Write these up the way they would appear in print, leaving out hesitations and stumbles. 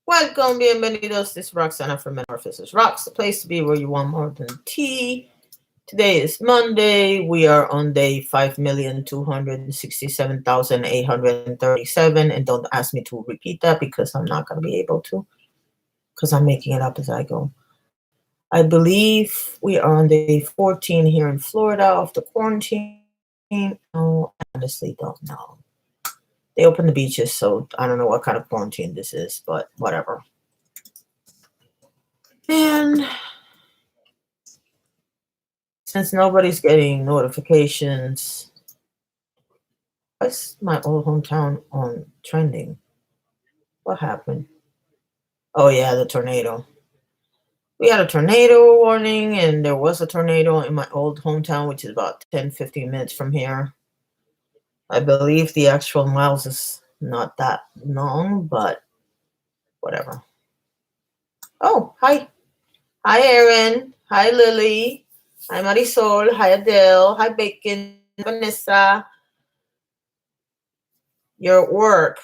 Welcome, bienvenidos. This is Roxana from MetamorphosisRox, the place to be where you want more than tea. Today is Monday. We are on day 5,267,837. And don't ask me to repeat that because I'm not going to be able to, because I'm making it up as I go. I believe we are on day 14 here in Florida of the quarantine. No, I honestly don't know. They opened the beaches, so I don't know what kind of quarantine this is, but whatever. And since nobody's getting notifications, what's my old hometown on trending? What happened? Oh, yeah, the tornado. We had a tornado warning, and there was a tornado in my old hometown, which is about 10-15 minutes from here. I believe the actual miles is not that long, but whatever. Oh, hi. Hi, Erin. Hi, Lily. Hi, Marisol. Hi, Adele. Hi, Bacon. Vanessa. You're at work.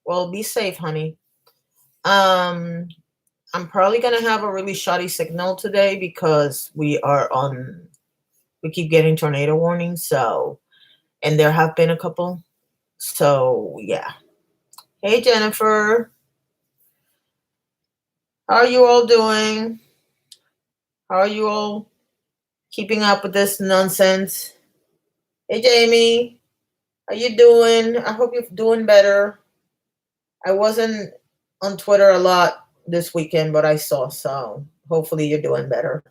Well, be safe, honey. Um, I'm probably gonna have a really shoddy signal today because we keep getting tornado warnings, so and there have been a couple. So yeah. Hey Jennifer, how are you all doing? How are you all keeping up with this nonsense? Hey Jamie, how you doing? I hope you're doing better. I wasn't on Twitter a lot this weekend, but I saw, so hopefully you're doing better.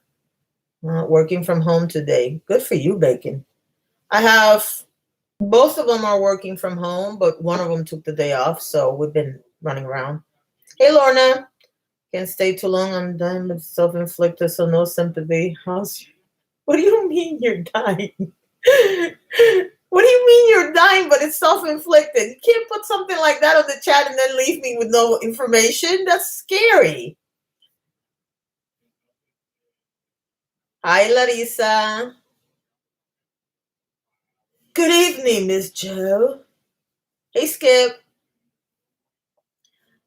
Working from home today. Good for you, Bacon. I have both of them are working from home, but one of them took the day off, so we've been running around. Hey, Lorna. Can't stay too long. I'm done with self-inflicted, so no sympathy. What do you mean you're dying? What do you mean you're dying, but it's self-inflicted? You can't put something like that on the chat and then leave me with no information. That's scary. Hi, Larissa. Good evening, Miss Joe. Hey, Skip.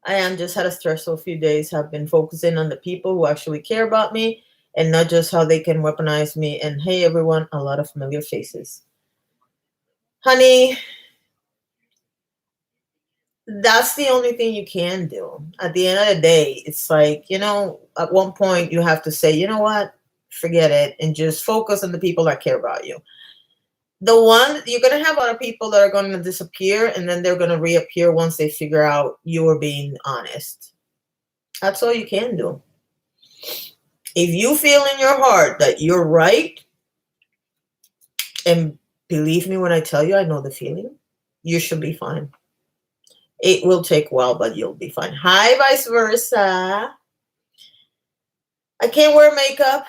I am just had a stressful few days. Have been focusing on the people who actually care about me and not just how they can weaponize me. And hey, everyone, a lot of familiar faces. Honey, that's the only thing you can do. At the end of the day, it's like, at one point you have to say, you know what, forget it and just focus on the people that care about you. The one you're going to have other people that are going to disappear and then they're going to reappear once they figure out you are being honest. That's all you can do. If you feel in your heart that you're right, and believe me when I tell you, I know the feeling, you should be fine. It will take a while, but you'll be fine. Hi, vice versa. I can't wear makeup.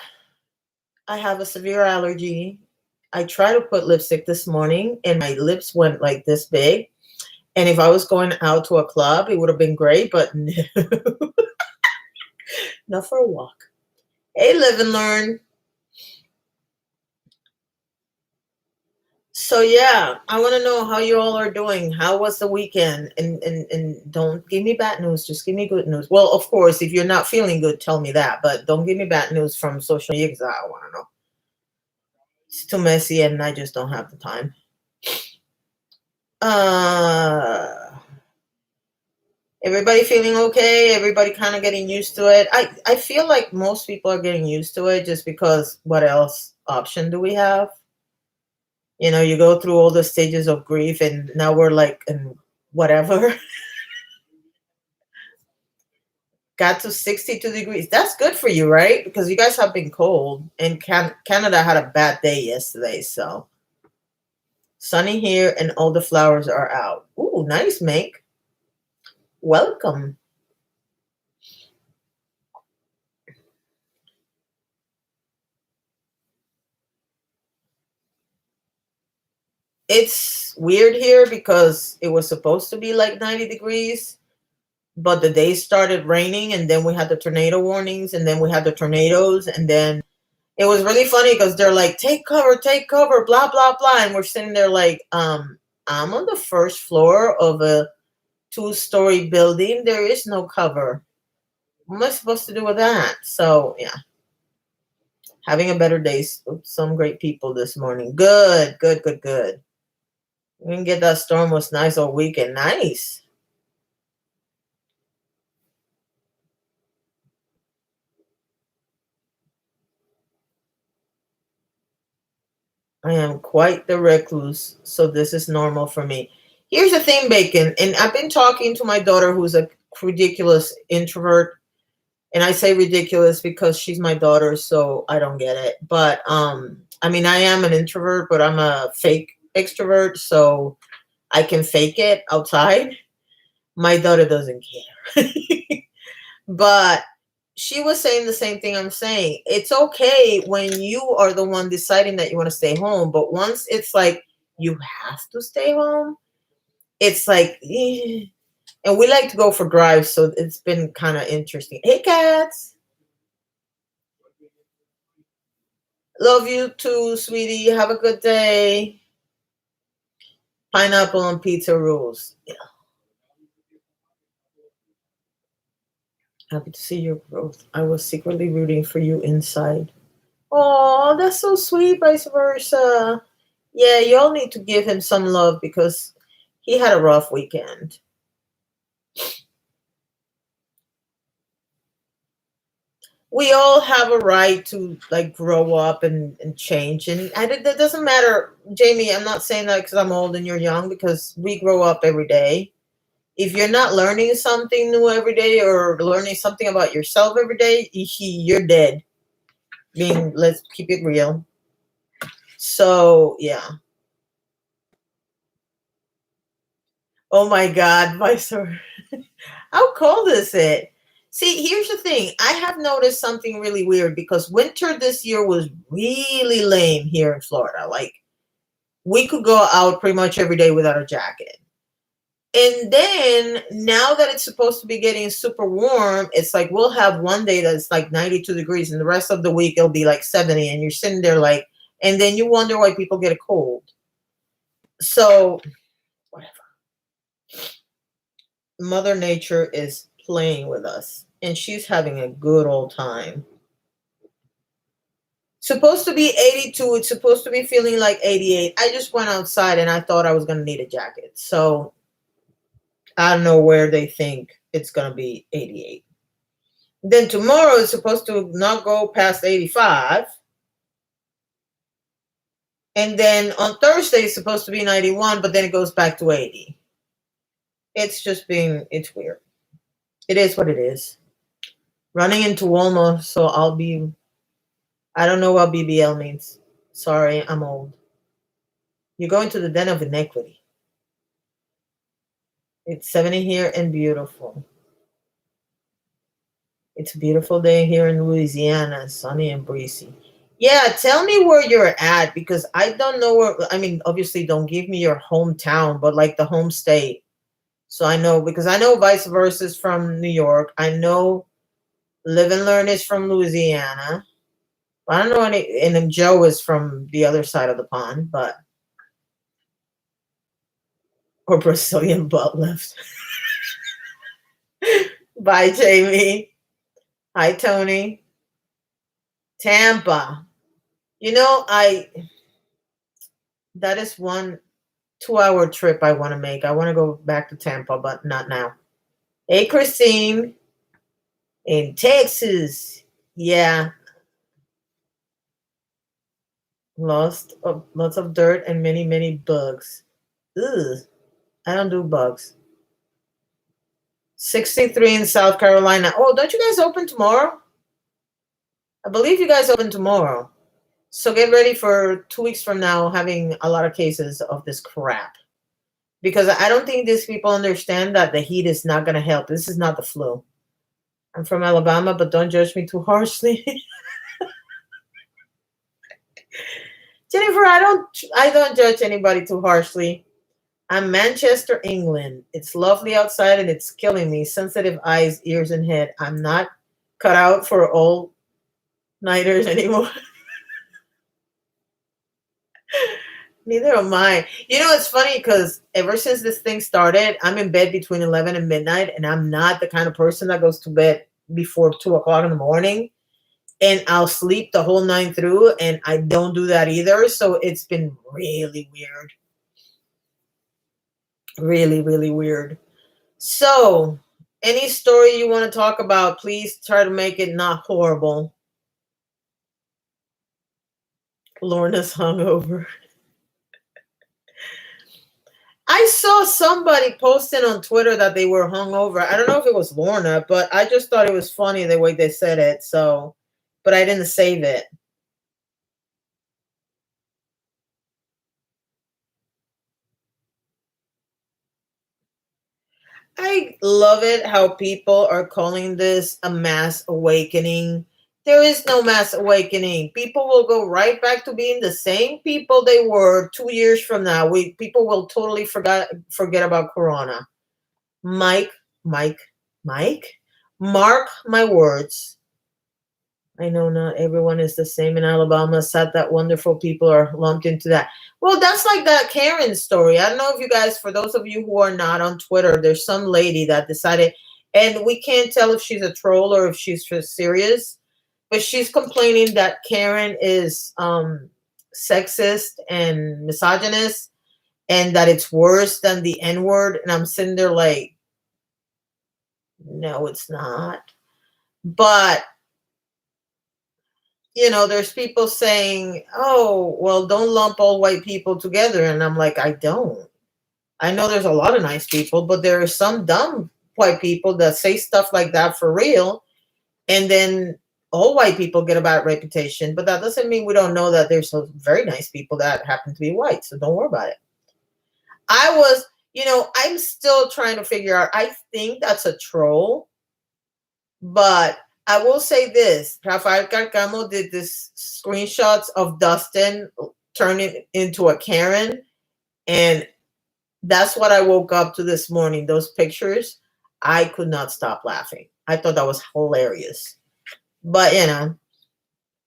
I have a severe allergy. I tried to put lipstick this morning and my lips went like this big. And if I was going out to a club, it would have been great, but no. Not for a walk. Hey, live and learn. So yeah, I want to know how you all are doing. How was the weekend? And don't give me bad news. Just give me good news. Well, of course, if you're not feeling good, tell me that. But don't give me bad news from social media because I want to know. It's too messy, and I just don't have the time. Everybody feeling okay? Everybody kind of getting used to it? I feel like most people are getting used to it just because what else option do we have? You go through all the stages of grief and now we're like in whatever. Got to 62 degrees. That's good for you, right? Because you guys have been cold and Canada had a bad day yesterday. So sunny here and all the flowers are out. Ooh, nice, Make. Welcome. It's weird here because it was supposed to be like 90 degrees, but the day started raining and then we had the tornado warnings and then we had the tornadoes and then it was really funny because they're like, take cover, blah, blah, blah. And we're sitting there like, I'm on the first floor of a 2-story building. There is no cover. What am I supposed to do with that? So yeah, having a better day with some great people this morning. Good, good, good, good. We didn't get that storm was nice all weekend. Nice. I am quite the recluse, so this is normal for me. Here's the thing, Bacon, and I've been talking to my daughter who's a ridiculous introvert, and I say ridiculous because she's my daughter, so I don't get it. But I mean, I am an introvert, but I'm a fake extrovert, so I can fake it outside. My daughter doesn't care. But she was saying the same thing I'm saying. It's okay when you are the one deciding that you want to stay home, but once it's like you have to stay home, it's like, and we like to go for drives, so it's been kind of interesting. Hey, cats. Love you too, sweetie. Have a good day. Pineapple on pizza rules. Yeah. Happy to see your growth. I was secretly rooting for you inside. Oh, that's so sweet, vice versa. Yeah, you all need to give him some love because he had a rough weekend. We all have a right to like grow up and change. And that doesn't matter, Jamie. I'm not saying that because I'm old and you're young, because we grow up every day. If you're not learning something new every day or learning something about yourself every day, you're dead. Let's keep it real. So, yeah. Oh my God, Vicer. How cold is it? See, here's the thing. I have noticed something really weird because winter this year was really lame here in Florida. Like, we could go out pretty much every day without a jacket. And then now that it's supposed to be getting super warm, it's like we'll have one day that's like 92 degrees and the rest of the week it'll be like 70. And you're sitting there like, and then you wonder why people get a cold. So, whatever. Mother Nature is playing with us and she's having a good old time. Supposed to be 82, it's supposed to be feeling like 88. I just went outside and I thought I was going to need a jacket. So I don't know where they think it's going to be 88. Then tomorrow is supposed to not go past 85. And then on Thursday it's supposed to be 91, but then it goes back to 80. It's weird. It is what it is. Running into Walmart, so I don't know what BBL means. Sorry, I'm old. You're going to the den of iniquity. It's 70 here and beautiful. It's a beautiful day here in Louisiana, sunny and breezy. Yeah, tell me where you're at because I don't know where. I mean, obviously, don't give me your hometown, but like the home state. So I know, because I know vice versa is from New York. I know Live and Learn is from Louisiana. I don't know any, and then Joe is from the other side of the pond, but or Brazilian butt lift. Bye, Jamie. Hi, Tony. Tampa. You know, that is 1 2 hour trip I want to make. I want to go back to Tampa, but not now. Hey, Christine in Texas. Yeah, lots of dirt and many bugs. Ugh, I don't do bugs. 63 in South Carolina. Oh, don't you guys open tomorrow? I believe you guys open tomorrow. So get ready for 2 weeks from now having a lot of cases of this crap. Because I don't think these people understand that the heat is not going to help. This is not the flu. I'm from Alabama, but don't judge me too harshly. Jennifer, I don't judge anybody too harshly. I'm Manchester, England. It's lovely outside and it's killing me. Sensitive eyes, ears, and head. I'm not cut out for all nighters anymore. Neither am I. You know, it's funny because ever since this thing started, I'm in bed between 11 and midnight, and I'm not the kind of person that goes to bed before 2 o'clock in the morning, and I'll sleep the whole night through, and I don't do that either. So it's been really weird. Really, really weird. So, any story you want to talk about, please try to make it not horrible. Lorna's hungover. I saw somebody posting on Twitter that they were hungover. I don't know if it was Lorna, but I just thought it was funny the way they said it. So, but I didn't save it. I love it how people are calling this a mass awakening. There is no mass awakening. People will go right back to being the same people they were 2 years from now. People will totally forget about Corona. Mike, Mike, Mike, mark my words. I know not everyone is the same in Alabama. Sad that wonderful people are lumped into that. Well, that's like that Karen story. I don't know if you guys, for those of you who are not on Twitter, there's some lady that decided, and we can't tell if she's a troll or if she's for serious, but she's complaining that Karen is sexist and misogynist, and that it's worse than the N word. And I'm sitting there like, no, it's not. But there's people saying, oh, well, don't lump all white people together. And I'm like, I don't. I know there's a lot of nice people, but there are some dumb white people that say stuff like that for real. And then all white people get a bad reputation. But that doesn't mean we don't know that there's some very nice people that happen to be white. So don't worry about it. I'm still trying to figure out. I think that's a troll. But I will say this: Rafael Carcamo did this screenshots of Dustin turning into a Karen, and that's what I woke up to this morning. Those pictures, I could not stop laughing. I thought that was hilarious. But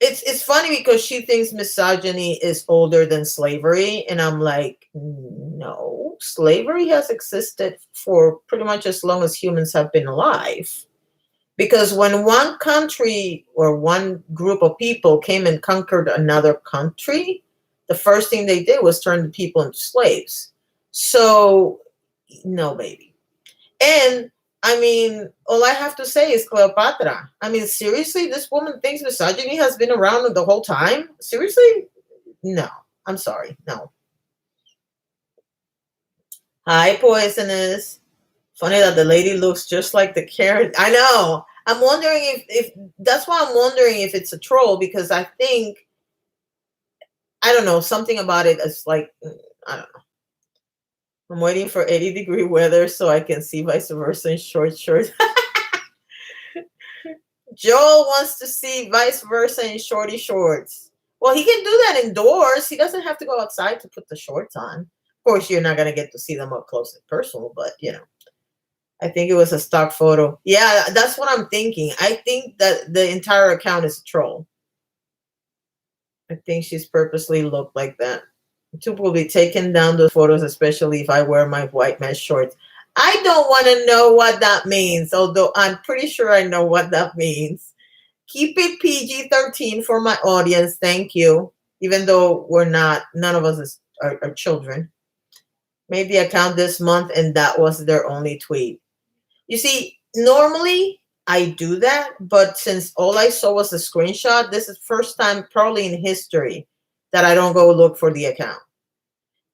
it's funny because she thinks misogyny is older than slavery, and I'm like, no, slavery has existed for pretty much as long as humans have been alive. Because when one country or one group of people came and conquered another country, the first thing they did was turn the people into slaves. So, no, baby. And I mean, all I have to say is Cleopatra. I mean, seriously, this woman thinks misogyny has been around the whole time? Seriously? No. I'm sorry. No. Hi, Poisonous. Funny that the lady looks just like the Karen. I know. I'm wondering if that's why I'm wondering if it's a troll, because I think, I don't know, something about it is like, I don't know. I'm waiting for 80-degree weather so I can see vice versa in short shorts. Joel wants to see vice versa in shorty shorts. Well, he can do that indoors. He doesn't have to go outside to put the shorts on. Of course, you're not going to get to see them up close and personal, but I think it was a stock photo. Yeah, that's what I'm thinking. I think that the entire account is a troll. I think she's purposely looked like that. YouTube will be taking down those photos, especially if I wear my white mesh shorts. I don't want to know what that means, although I'm pretty sure I know what that means. Keep it PG-13 for my audience. Thank you. Even though none of us are children. Made the account this month, and that was their only tweet. You see, normally I do that, but since all I saw was a screenshot, this is the first time probably in history that I don't go look for the account.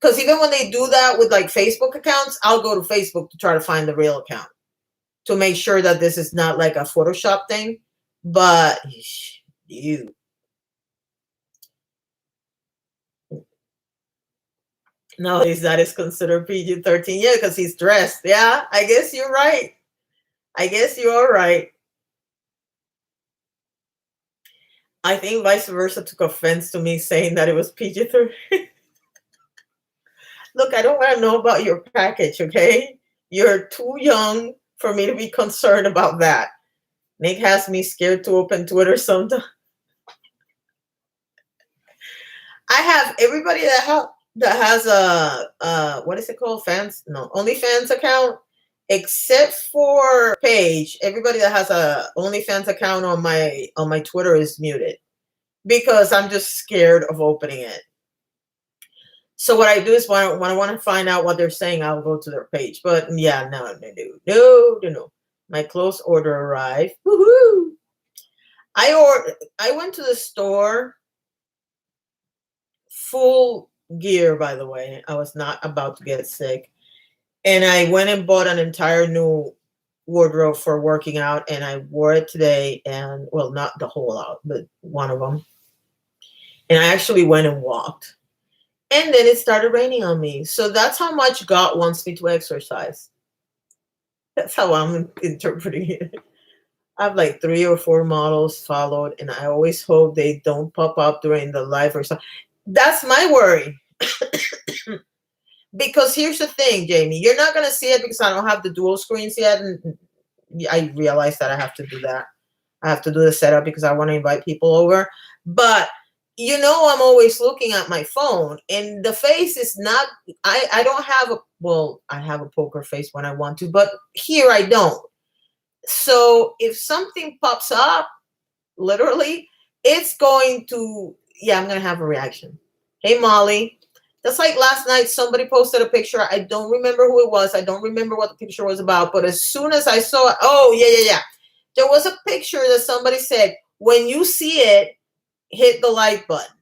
Because even when they do that with like Facebook accounts, I'll go to Facebook to try to find the real account to make sure that this is not like a Photoshop thing. But you. No, that is considered PG-13. Yeah, because he's dressed. Yeah, I guess you're right. I guess you are right. I think vice versa took offense to me saying that it was PG-13. Look, I don't want to know about your package, okay? You're too young for me to be concerned about that. Nick has me scared to open Twitter sometimes. I have everybody that has a what is it called? OnlyFans account. except for Paige. Everybody that has a OnlyFans account on my Twitter is muted because I'm just scared of opening it. So what I do is when I want to find out what they're saying, I'll go to their page. But yeah, no. My clothes order arrived. Woohoo! I went to the store full gear, by the way. I was not about to get sick. And I went and bought an entire new wardrobe for working out, and I wore it today. And well, not the whole out, but one of them. And I actually went and walked. And then it started raining on me. So that's how much God wants me to exercise. That's how I'm interpreting it. I have like 3 or 4 models followed, and I always hope they don't pop up during the live or something. That's my worry. Because here's the thing, Jamie, you're not going to see it because I don't have the dual screens yet. And I realize that I have to do that. I have to do the setup because I want to invite people over. But I'm always looking at my phone, and the face is not, I don't have I have a poker face when I want to, but here I don't. So if something pops up, literally, it's going to, I'm going to have a reaction. Hey, Molly. That's like last night, somebody posted a picture. I don't remember who it was. I don't remember what the picture was about. But as soon as I saw it, yeah. There was a picture that somebody said, when you see it, hit the like button.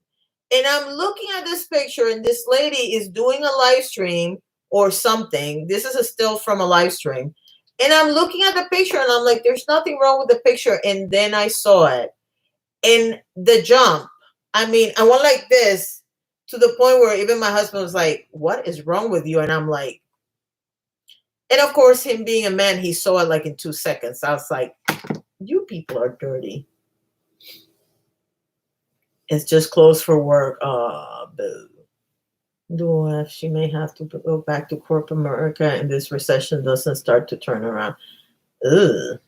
And I'm looking at this picture, and this lady is doing a live stream or something. This is a still from a live stream. And I'm looking at the picture, and I'm like, there's nothing wrong with the picture. And then I saw it. And the jump, I went like this to the point where even my husband was like, what is wrong with you? And I'm like, and of course, him being a man, he saw it like in 2 seconds. I was like, you people are dirty. It's just closed for work. Oh, boo. She may have to go back to corporate America and this recession doesn't start to turn around. Ugh.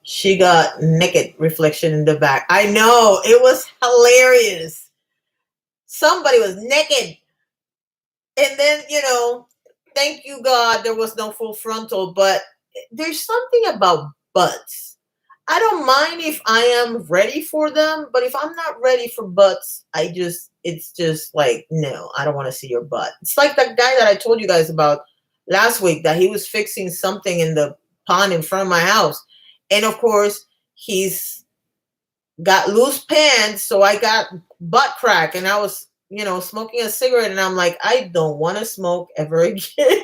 She got naked reflection in the back. I know. It was hilarious. Somebody was naked. And then, thank you, God, there was no full frontal. But there's something about butts. I don't mind if I am ready for them, but if I'm not ready for butts, it's just like, no, I don't want to see your butt. It's like that guy that I told you guys about last week that he was fixing something in the pond in front of my house. And of course, he's got loose pants, so I got butt crack, and I was, smoking a cigarette, and I'm like, I don't want to smoke ever again.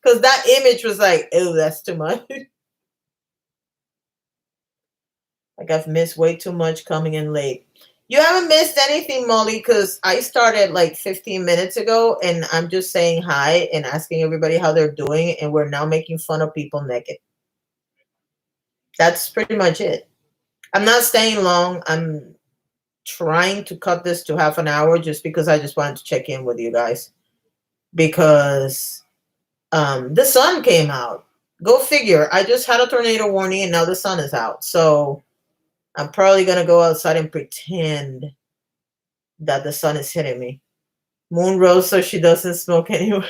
Because that image was like, ew, that's too much. Like I've missed way too much coming in late. You haven't missed anything, Molly, because I started like 15 minutes ago, and I'm just saying hi and asking everybody how they're doing, and we're now making fun of people naked. That's pretty much it. I'm not staying long. I'm trying to cut this to half an hour just because I just wanted to check in with you guys. Because the sun came out. Go figure. I just had a tornado warning, and now the sun is out. So I'm probably going to go outside and pretend that the sun is hitting me. Moon rose so she doesn't smoke anyway.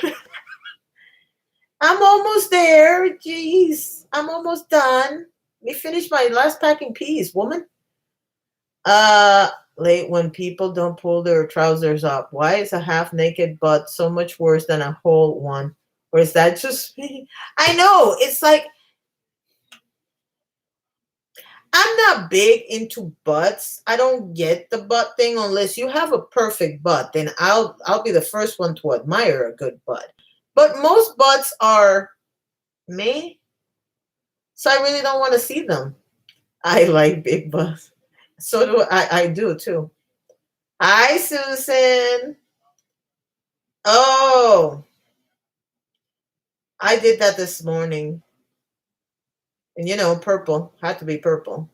I'm almost there. Jeez. I'm almost done. Let me finish my last pack in peace, woman. Late when people don't pull their trousers up. Why is a half naked butt so much worse than a whole one? Or is that just me? I know. It's like, I'm not big into butts. I don't get the butt thing unless you have a perfect butt. Then I'll be the first one to admire a good butt. But most butts are me, so I really don't want to see them. I like big butts. So do I do too. Hi, Susan. Oh, I did that this morning. And purple. Had to be purple.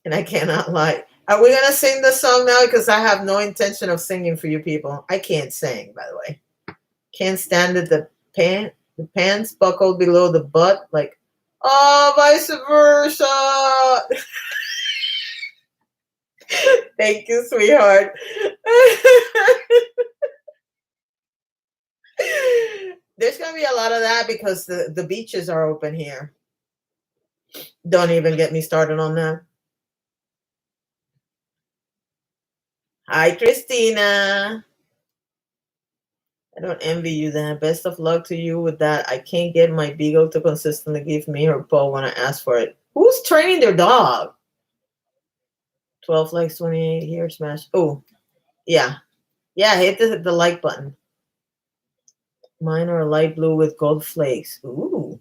And I cannot lie. Are we going to sing the song now? Because I have no intention of singing for you people. I can't sing, by the way. Can't stand it. The pants buckled below the butt. Like, oh, vice versa. Thank you, sweetheart. gonna be a lot of that because the beaches are open here. Don't even get me started on that. Hi, Christina. I don't envy you that. Best of luck to you with that. I can't get my beagle to consistently give me her paw when I ask for it. Who's training their dog? 12 likes, 28 here, smash. Oh, yeah. Yeah, hit the like button. Mine are light blue with gold flakes. Ooh.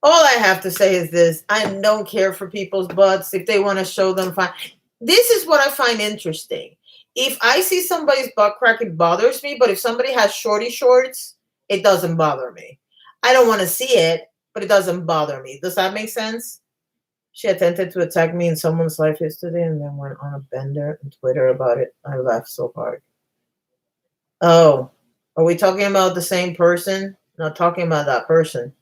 All I have to say is this. I don't care for people's butts. If they want to show them, fine. This is what I find interesting. If I see somebody's butt crack, it bothers me. But if somebody has shorty shorts, it doesn't bother me. I don't want to see it, but it doesn't bother me. Does that make sense? She attempted to attack me in someone's life yesterday and then went on a bender on Twitter about it. I laughed so hard. Oh, are we talking about the same person? Not talking about that person.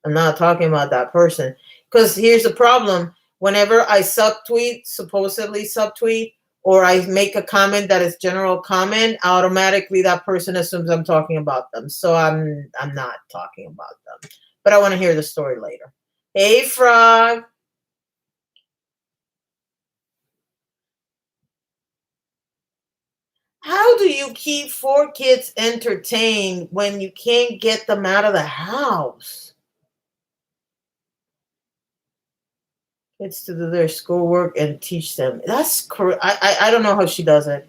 I'm not talking about that person. Because here's the problem. Whenever I subtweet, supposedly subtweet, or I make a comment that is general comment, automatically that person assumes I'm talking about them. So I'm not talking about them. But I want to hear the story later. Hey, Frog. How do you keep 4 kids entertained when you can't get them out of the house? It's to do their schoolwork and teach them. That's correct. I don't know how she does it.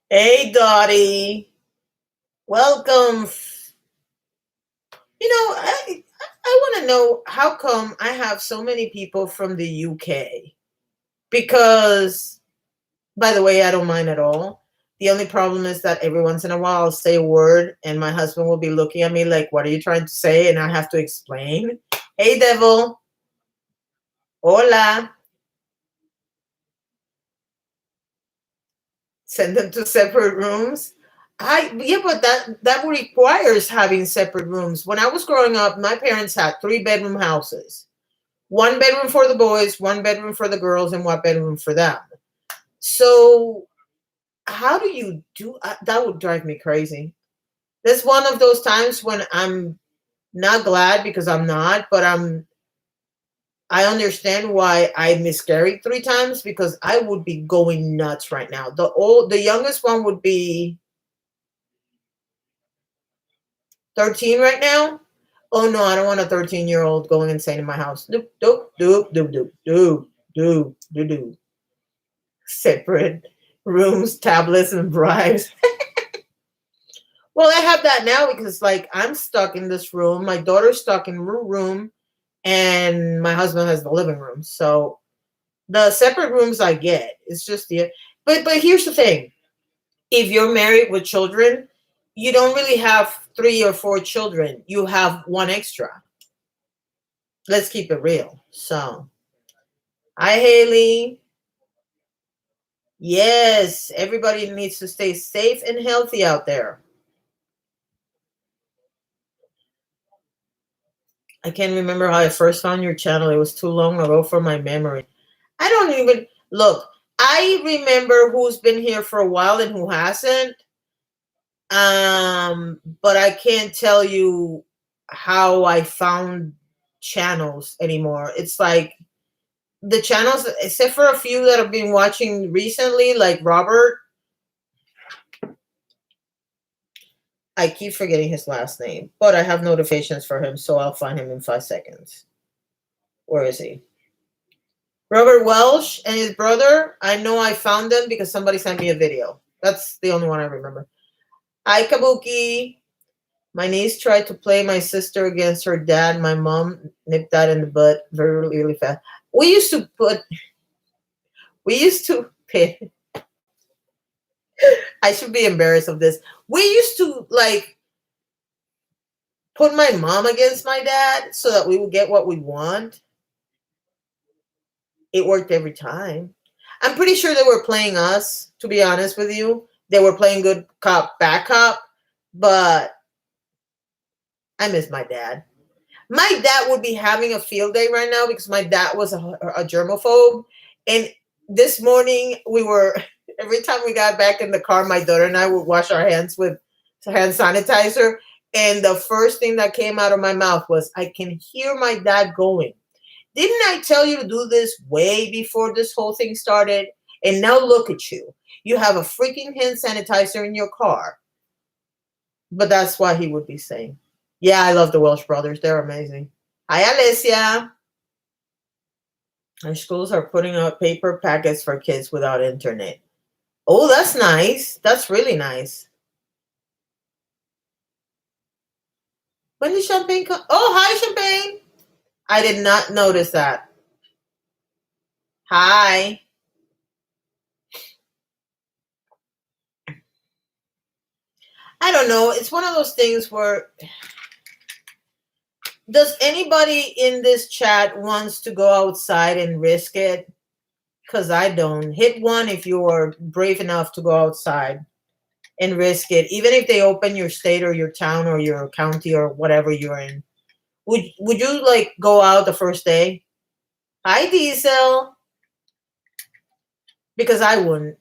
Hey, Dottie. Welcome. You know, I want to know how come I have so many people from the UK. Because, by the way, I don't mind at all. The only problem is that every once in a while I'll say a word and my husband will be looking at me like, what are you trying to say? And I have to explain. Hey, devil. Hola. Send them to separate rooms. But that requires having separate rooms. When I was growing up, my parents had 3-bedroom houses. 1 bedroom for the boys, 1 bedroom for the girls, and 1 bedroom for them. So how do you do that? Would drive me crazy. That's one of those times when I'm not glad because I'm not, but I understand why I miscarried 3 times because I would be going nuts right now. The youngest one would be 13 right now. Oh no, I don't want a 13-year-old going insane in my house. Doop doop doop doop doop doop doop doop doop. Separate rooms, tablets, and bribes. Well, I have that now because like I'm stuck in this room. My daughter's stuck in her room, and my husband has the living room. So the separate rooms I get. It's just but here's the thing. If you're married with children, you don't really have 3 or 4 children. You have 1 extra. Let's keep it real. So, hi, Haley. Yes, everybody needs to stay safe and healthy out there. I can't remember how I first found your channel. It was too long ago for my memory. I don't even look. I remember who's been here for a while and who hasn't. But I can't tell you how I found channels anymore. It's like the channels, except for a few that I've been watching recently, like Robert. I keep forgetting his last name, but I have notifications for him, so I'll find him in 5 seconds. Where is he? Robert Welsh and his brother. I know I found them because somebody sent me a video. That's the only one I remember. Hi, Kabuki. My niece tried to play my sister against her dad. My mom nipped that in the butt very really fast. We used to pay. I should be embarrassed of this. We used to like put my mom against my dad so that we would get what we want. It worked every time. I'm pretty sure they were playing us, to be honest with you. They were playing good cop, bad cop, but I miss my dad. My dad would be having a field day right now because my dad was a germaphobe. And this morning we were Every time we got back in the car, my daughter and I would wash our hands with hand sanitizer. And the first thing that came out of my mouth was, I can hear my dad going, didn't I tell you to do this way before this whole thing started? And now look at you. You have a freaking hand sanitizer in your car. But that's what he would be saying. Yeah, I love the Welsh brothers. They're amazing. Hi, Alicia. Our schools are putting out paper packets for kids without internet. Oh, that's nice. That's really nice. When did Champagne come? Oh, hi, Champagne. I did not notice that. Hi. I don't know. It's one of those things where, does anybody in this chat wants to go outside and risk it? Because I don't. Hit one if you are brave enough to go outside and risk it, even if they open your state or your town or your county or whatever you're in. Would you like go out the first day? Hi, Diesel. Because I wouldn't.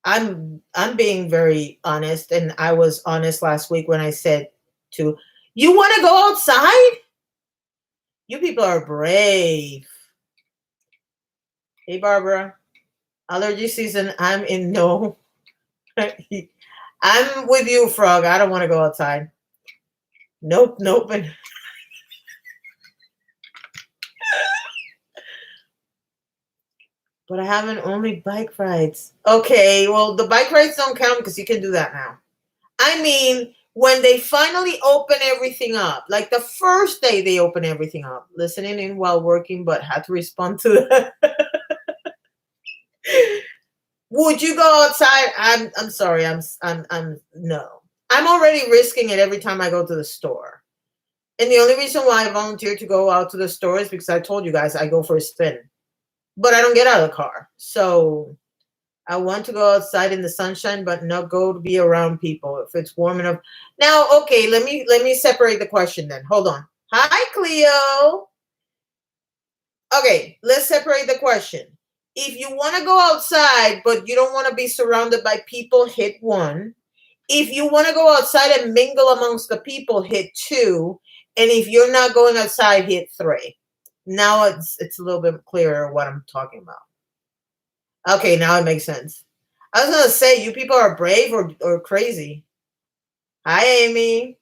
I'm being very honest, and I was honest last week when I said to you, want to go outside? You people are brave. Hey, Barbara. Allergy season. I'm in no. I'm with you, Frog. I don't want to go outside. Nope. But I haven't only bike rides. Okay, well, the bike rides don't count because you can do that now. I mean, when they finally open everything up, like the first day they open everything up, listening in while working, but had to respond to that. Would you go outside? I'm sorry. I'm no. I'm already risking it every time I go to the store. And the only reason why I volunteered to go out to the store is because I told you guys I go for a spin. But I don't get out of the car. So I want to go outside in the sunshine, but not go to be around people if it's warm enough. Now, okay, let me separate the question then. Hold on. Hi, Cleo. Okay, let's separate the question. If you want to go outside, but you don't want to be surrounded by people, hit 1. If you want to go outside and mingle amongst the people, hit 2. And if you're not going outside, hit 3. Now it's a little bit clearer what I'm talking about. Okay, now it makes sense. I was gonna say, you people are brave or crazy. Hi, Amy.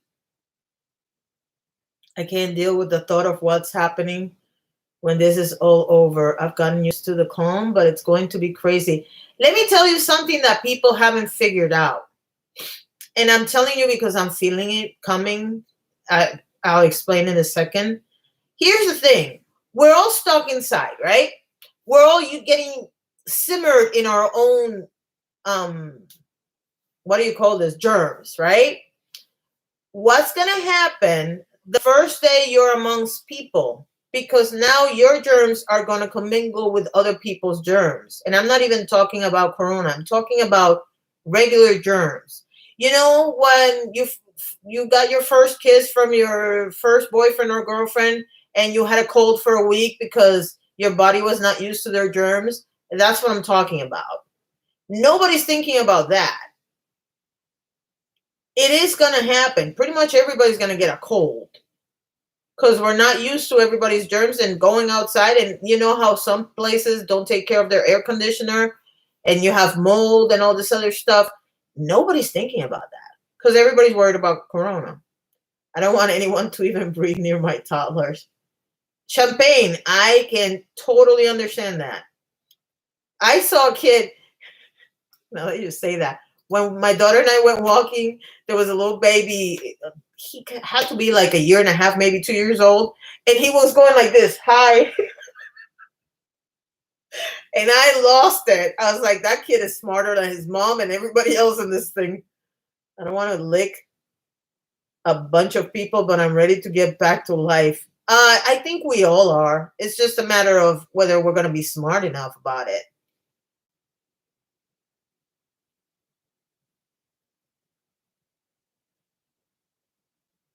I can't deal with the thought of what's happening when this is all over. I've gotten used to the calm, but it's going to be crazy. Let me tell you something that people haven't figured out. And I'm telling you because I'm feeling it coming. I'll explain in a second. Here's the thing. We're all stuck inside, right? We're all getting simmered in our own, what do you call this? Germs, right? What's going to happen the first day you're amongst people? Because now your germs are going to commingle with other people's germs. And I'm not even talking about corona. I'm talking about regular germs. You know, when you got your first kiss from your first boyfriend or girlfriend and you had a cold for a week because your body was not used to their germs, that's what I'm talking about. Nobody's thinking about that. It is going to happen. Pretty much everybody's going to get a cold because we're not used to everybody's germs and going outside. And you know how some places don't take care of their air conditioner and you have mold and all this other stuff. Nobody's thinking about that because everybody's worried about corona. I don't want anyone to even breathe near my toddlers. Champagne, I can totally understand that. I saw a kid, now that you say that, when my daughter and I went walking, there was a little baby. He had to be like a year and a half, maybe 2 years old. And he was going like this, hi. And I lost it. I was like, that kid is smarter than his mom and everybody else in this thing. I don't want to lick a bunch of people, but I'm ready to get back to life. I think we all are. It's just a matter of whether we're going to be smart enough about it.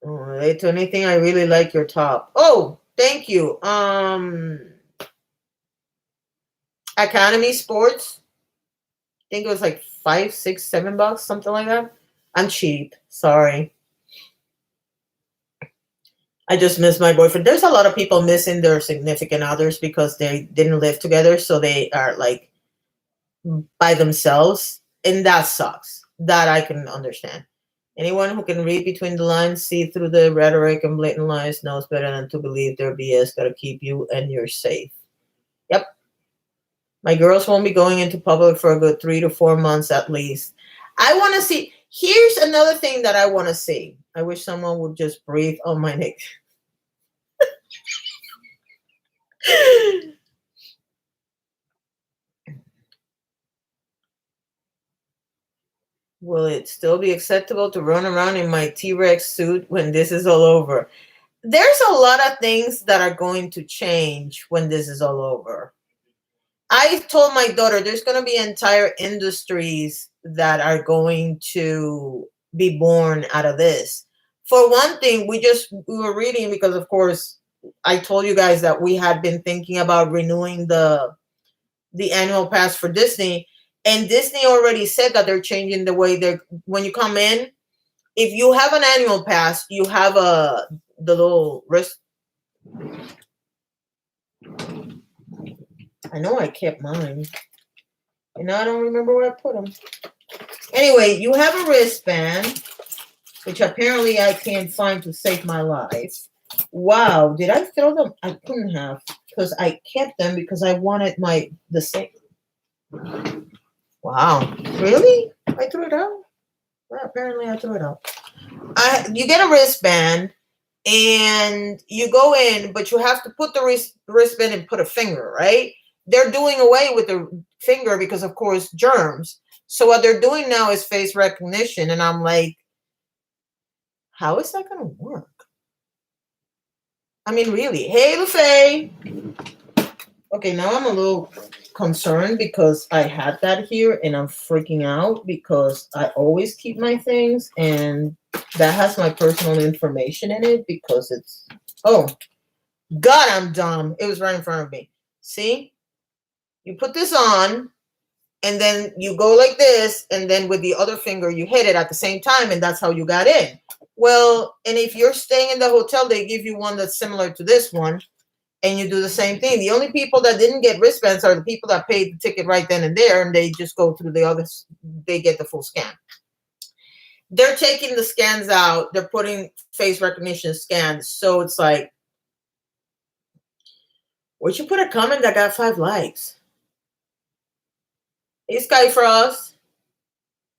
Relate to anything, I really like your top. Oh, thank you. Academy Sports. think it was like 5, 6, $7, something like that. I'm cheap. Sorry. I just miss my boyfriend. There's a lot of people missing their significant others because they didn't live together, so they are like by themselves, and that sucks. That I can understand. Anyone who can read between the lines, see through the rhetoric and blatant lies, knows better than to believe their BS gotta keep you and you're safe. Yep. My girls won't be going into public for a good 3 to 4 months at least. I want to see. Here's another thing that I want to see. I wish someone would just breathe on my neck. Will it still be acceptable to run around in my T-Rex suit when this is all over? There's a lot of things that are going to change when this is all over. I told my daughter there's going to be entire industries that are going to be born out of this. For one thing, we were reading because, of course, I told you guys that we had been thinking about renewing the annual pass for Disney, and Disney already said that they're changing the way they're when you come in. If you have an annual pass, you have the little wrist. I know I kept mine, and now I don't remember where I put them. Anyway, you have a wristband, which apparently I can't find to save my life. Wow, did I throw them? I couldn't have because I kept them because I wanted the same. Wow, really? I threw it out? Well, apparently I threw it out. You get a wristband and you go in, but you have to put the wristband and put a finger, right? They're doing away with the finger because, of course, germs. So what they're doing now is face recognition. And I'm like, how is that going to work? I mean, really. Hey, LaFay. Okay, now I'm a little concerned because I had that here and I'm freaking out because I always keep my things and that has my personal information in it because it's, oh, God, I'm dumb. It was right in front of me. See? You put this on and then you go like this and then with the other finger you hit it at the same time and that's how you got in. Well, and if you're staying in the hotel, they give you one that's similar to this one and you do the same thing. The only people that didn't get wristbands are the people that paid the ticket right then and there and they just go through the others. They get the full scan. They're taking the scans out. They're putting face recognition scans. So it's like, where'd you put a comment that got 5 likes? Hey, Sky Frost.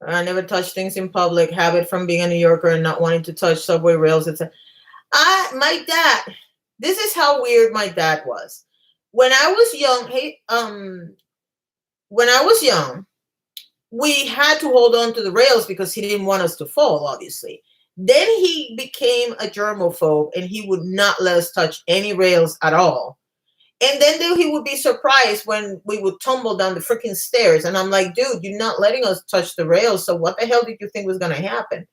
I never touch things in public. Habit from being a New Yorker and not wanting to touch subway rails. My dad. This is how weird my dad was. When I was young, when I was young, we had to hold on to the rails because he didn't want us to fall, obviously. Then he became a germaphobe and he would not let us touch any rails at all. And then he would be surprised when we would tumble down the freaking stairs. And I'm like, dude, you're not letting us touch the rails. So what the hell did you think was going to happen?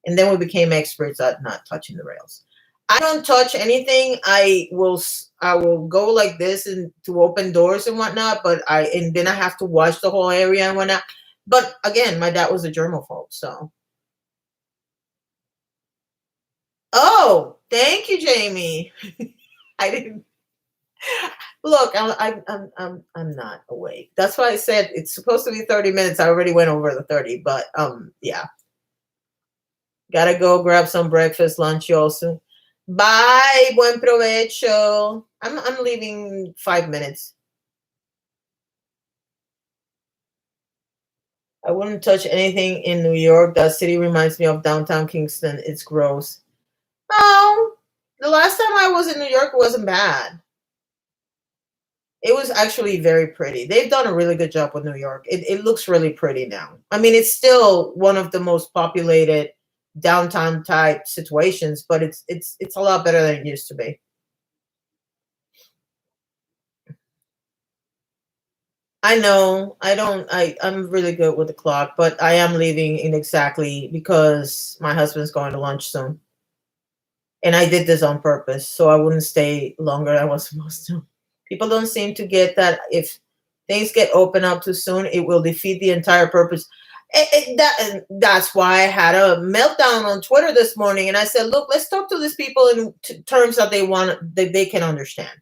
And then we became experts at not touching the rails. I don't touch anything. I will go like this and to open doors and whatnot. And then I have to wash the whole area and whatnot. But again, my dad was a germaphobe. So. Oh, thank you, Jamie. I didn't. Look, I'm not awake. That's why I said it's supposed to be 30 minutes. I already went over the 30, but yeah. Gotta go grab some breakfast, lunch also. Bye, buen provecho. I'm leaving 5 minutes. I wouldn't touch anything in New York. That city reminds me of downtown Kingston. It's gross. Oh, the last time I was in New York, it wasn't bad. It was actually very pretty. They've done a really good job with New York. It looks really pretty now. I mean, it's still one of the most populated downtown type situations, but it's a lot better than it used to be. I know. I'm really good with the clock, but I am leaving in exactly because my husband's going to lunch soon. And I did this on purpose, so I wouldn't stay longer than I was supposed to. People don't seem to get that things get opened up too soon, it will defeat the entire purpose. That's why I had a meltdown on Twitter this morning, and I said, look, let's talk to these people in terms that they can understand.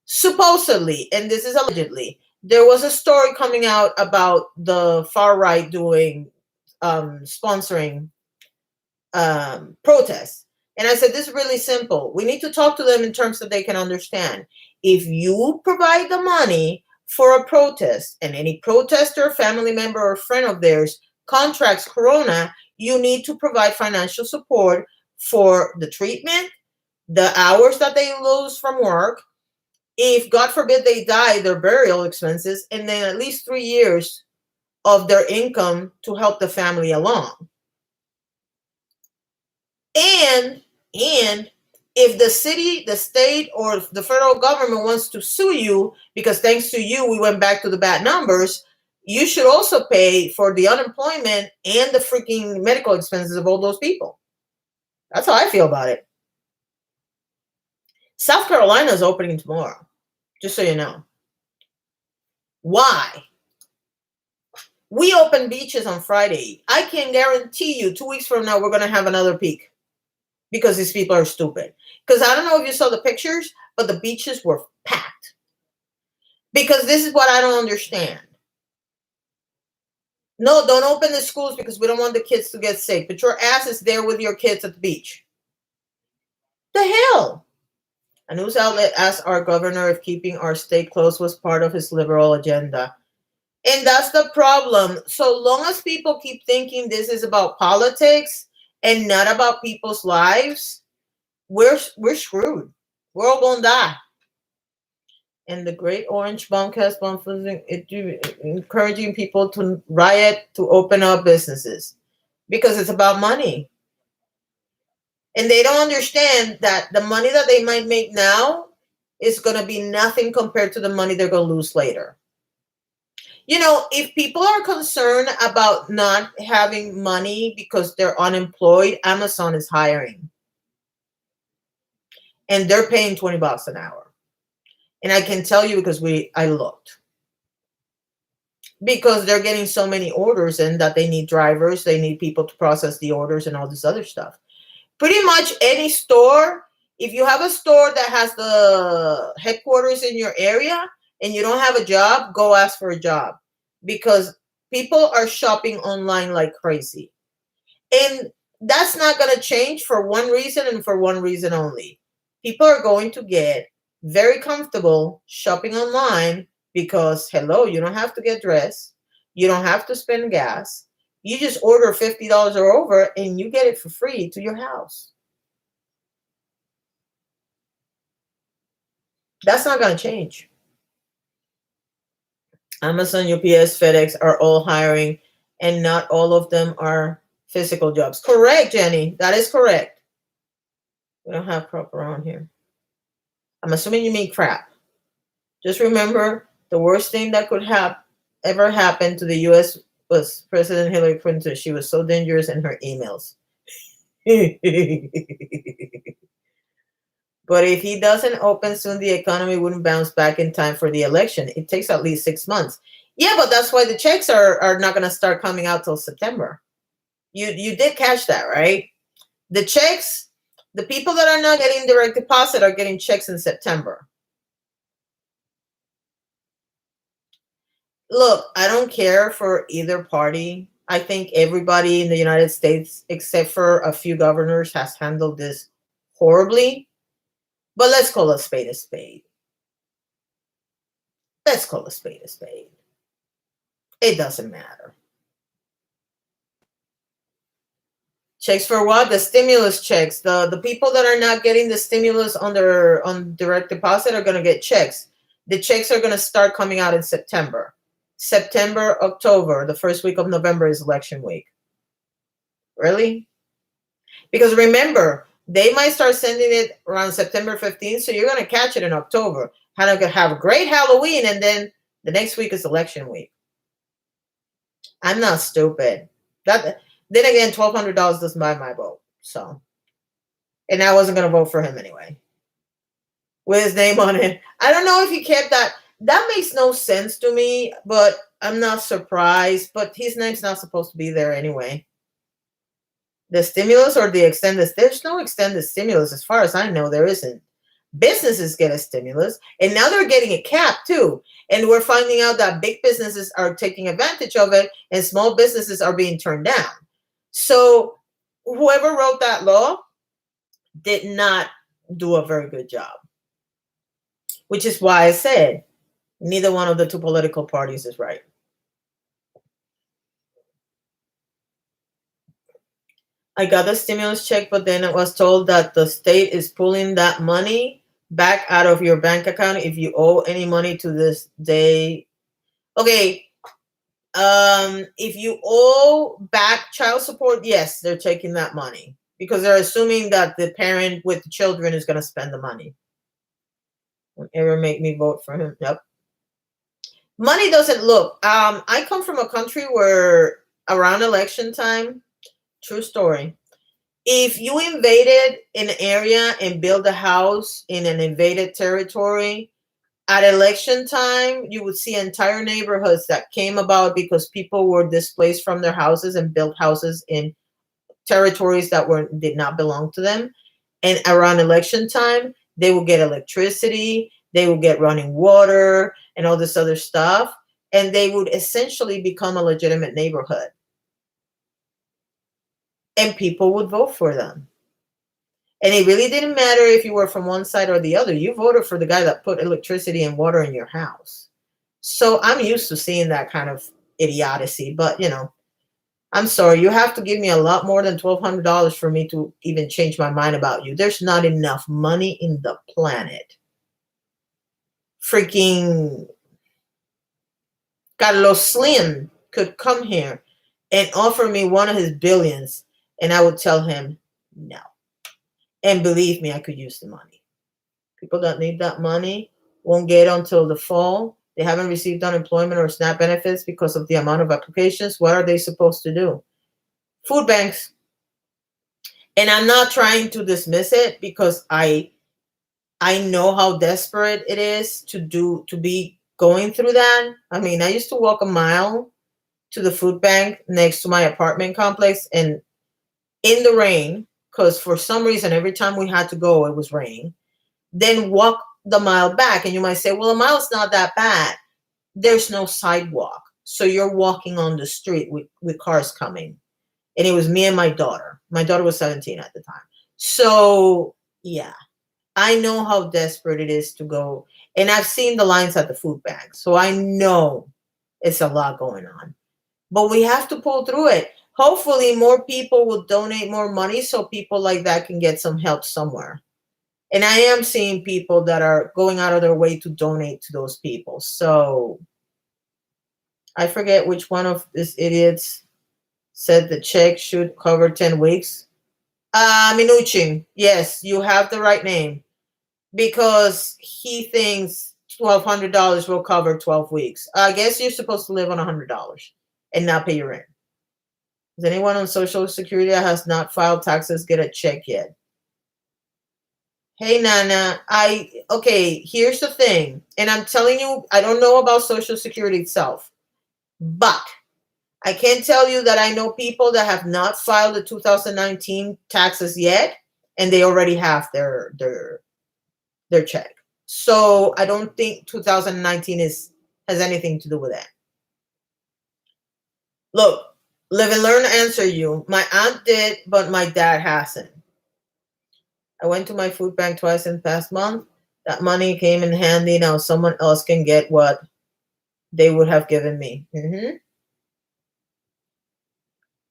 Supposedly, and this is allegedly, there was a story coming out about the far right doing sponsoring protests. And I said, this is really simple. We need to talk to them in terms that they can understand. If you provide the money for a protest and any protester, family member, or friend of theirs contracts corona, you need to provide financial support for the treatment, the hours that they lose from work. If, God forbid, they die, their burial expenses, and then at least 3 years of their income to help the family along. And if the city, the state, or the federal government wants to sue you because thanks to you we went back to the bad numbers, you should also pay for the unemployment and the freaking medical expenses of all those people. That's how I feel about it. South Carolina is opening tomorrow, just so you know. Why? We open beaches on Friday. I can guarantee you 2 weeks from now we're going to have another peak because these people are stupid. Because I don't know if you saw the pictures, but the beaches were packed. Because this is what I don't understand. No, don't open the schools because we don't want the kids to get sick. But your ass is there with your kids at the beach. The hell? A news outlet asked our governor if keeping our state closed was part of his liberal agenda. And that's the problem. So long as people keep thinking this is about politics and not about people's lives, we're screwed. We're all gonna die. And the Great Orange Bombcast encouraging people to riot, to open up businesses because it's about money. And they don't understand that the money that they might make now is going to be nothing compared to the money they're going to lose later. You know, if people are concerned about not having money because they're unemployed, Amazon is hiring. And they're paying $20 an hour. And I can tell you because I looked. Because they're getting so many orders and that they need drivers, they need people to process the orders and all this other stuff. Pretty much any store, if you have a store that has the headquarters in your area and you don't have a job, go ask for a job. Because people are shopping online like crazy. And that's not going to change for one reason and for one reason only. People are going to get very comfortable shopping online because, hello, you don't have to get dressed. You don't have to spend gas. You just order $50 or over and you get it for free to your house. That's not going to change. Amazon, UPS, FedEx are all hiring, and not all of them are physical jobs. Correct, Jenny. That is correct. We don't have crap around here. I'm assuming you mean crap. Just remember, the worst thing that could ever happen to the U.S. was President Hillary Clinton. She was so dangerous in her emails. But if he doesn't open soon, the economy wouldn't bounce back in time for the election. It takes at least 6 months. Yeah, but that's why the checks are not going to start coming out till September. You did catch that, right? The checks, the people that are not getting direct deposit are getting checks in September. Look, I don't care for either party. I think everybody in the United States, except for a few governors, has handled this horribly. But let's call a spade a spade. Let's call a spade a spade. It doesn't matter. Checks for what? The stimulus checks. The people that are not getting the stimulus on direct deposit are going to get checks. The checks are going to start coming out in September. September, October, the first week of November is election week. Really? Because remember, they might start sending it around September 15th, so you're going to catch it in October. Have a great Halloween, and then the next week is election week. I'm not stupid. Then again, $1,200 doesn't buy my vote. So, and I wasn't going to vote for him anyway. With his name on it. I don't know if he kept that. That makes no sense to me, but I'm not surprised. But his name's not supposed to be there anyway. The stimulus or the extended, there's no extended stimulus. As far as I know, there isn't. Businesses get a stimulus, and now they're getting a cap too. And we're finding out that big businesses are taking advantage of it, and small businesses are being turned down. So whoever wrote that law did not do a very good job, which is why I said neither one of the two political parties is right. I got the stimulus check, but then I was told that the state is pulling that money back out of your bank account if you owe any money to this day. Okay. If you owe back child support, yes, they're taking that money because they're assuming that the parent with the children is going to spend the money. Don't ever make me vote for him. Yep. Money doesn't look. I come from a country where around election time, true story, if you invaded an area and built a house in an invaded territory, at election time, you would see entire neighborhoods that came about because people were displaced from their houses and built houses in territories that did not belong to them. And around election time, they will get electricity, they will get running water and all this other stuff, and they would essentially become a legitimate neighborhood. And people would vote for them. And it really didn't matter if you were from one side or the other. You voted for the guy that put electricity and water in your house. So I'm used to seeing that kind of idiocy. But, I'm sorry. You have to give me a lot more than $1,200 for me to even change my mind about you. There's not enough money in the planet. Freaking Carlos Slim could come here and offer me one of his billions, and I would tell him no. And believe me, I could use the money. People that need that money won't get it until the fall. They haven't received unemployment or SNAP benefits because of the amount of applications. What are they supposed to do? Food banks. And I'm not trying to dismiss it because I know how desperate it is to be going through that. I mean, I used to walk a mile to the food bank next to my apartment complex, and in the rain, because for some reason, every time we had to go, it was raining, then walk the mile back. And you might say, well, a mile's not that bad. There's no sidewalk. So you're walking on the street with cars coming. And it was me and my daughter. My daughter was 17 at the time. So, yeah, I know how desperate it is to go. And I've seen the lines at the food bank. So I know it's a lot going on. But we have to pull through it. Hopefully more people will donate more money so people like that can get some help somewhere. And I am seeing people that are going out of their way to donate to those people. So I forget which one of these idiots said the check should cover 10 weeks. Minuchin. Yes, you have the right name. Because he thinks $1,200 will cover 12 weeks. I guess you're supposed to live on $100 and not pay your rent. Does anyone on Social Security that has not filed taxes get a check yet? Hey, Nana, okay, here's the thing. And I'm telling you, I don't know about Social Security itself. But I can tell you that I know people that have not filed the 2019 taxes yet, and they already have their check. So I don't think 2019 has anything to do with that. Look, live and learn answer you. My aunt did, but my dad hasn't. I went to my food bank twice in the past month. That money came in handy. Now someone else can get what they would have given me.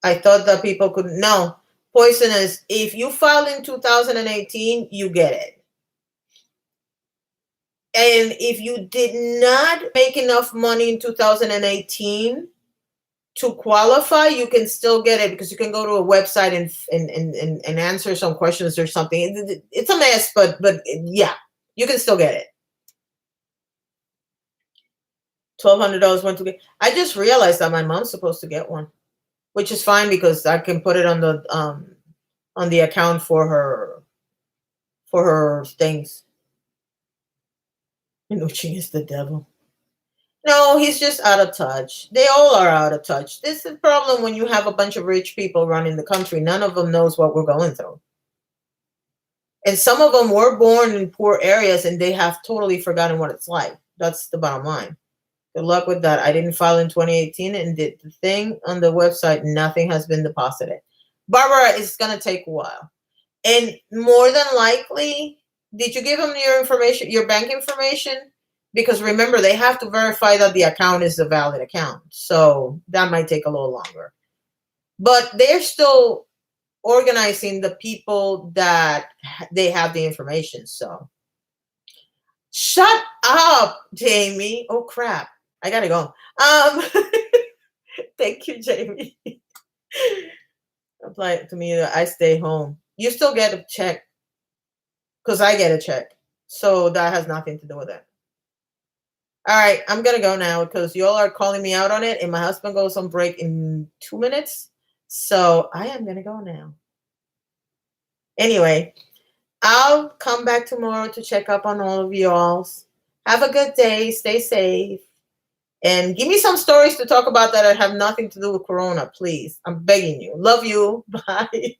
I thought that people could. No, poisonous. If you filed in 2018, you get it. And if you did not make enough money in 2018 to qualify, you can still get it because you can go to a website and answer some questions or something. It's a mess, but yeah, you can still get it. $1,200 went to get. I just realized that my mom's supposed to get one, which is fine because I can put it on the account for her things. Minuchin is the devil. No, he's just out of touch. They all are out of touch. This is the problem when you have a bunch of rich people running the country. None of them knows what we're going through. And some of them were born in poor areas and they have totally forgotten what it's like. That's the bottom line. Good luck with that. I didn't file in 2018 and did the thing on the website. Nothing has been deposited. Barbara, it's going to take a while. And more than likely, did you give them your information, your bank information? Because remember, they have to verify that the account is a valid account. So that might take a little longer. But they're still organizing the people that they have the information. So shut up, Jamie. Oh, crap. I got to go. Thank you, Jamie. Apply to me that I stay home. You still get a check because I get a check. So that has nothing to do with it. All right, I'm gonna go now because y'all are calling me out on it, and my husband goes on break in 2 minutes. So I am gonna go now. Anyway, I'll come back tomorrow to check up on all of y'all. Have a good day. Stay safe. And give me some stories to talk about that have nothing to do with Corona, please. I'm begging you. Love you. Bye.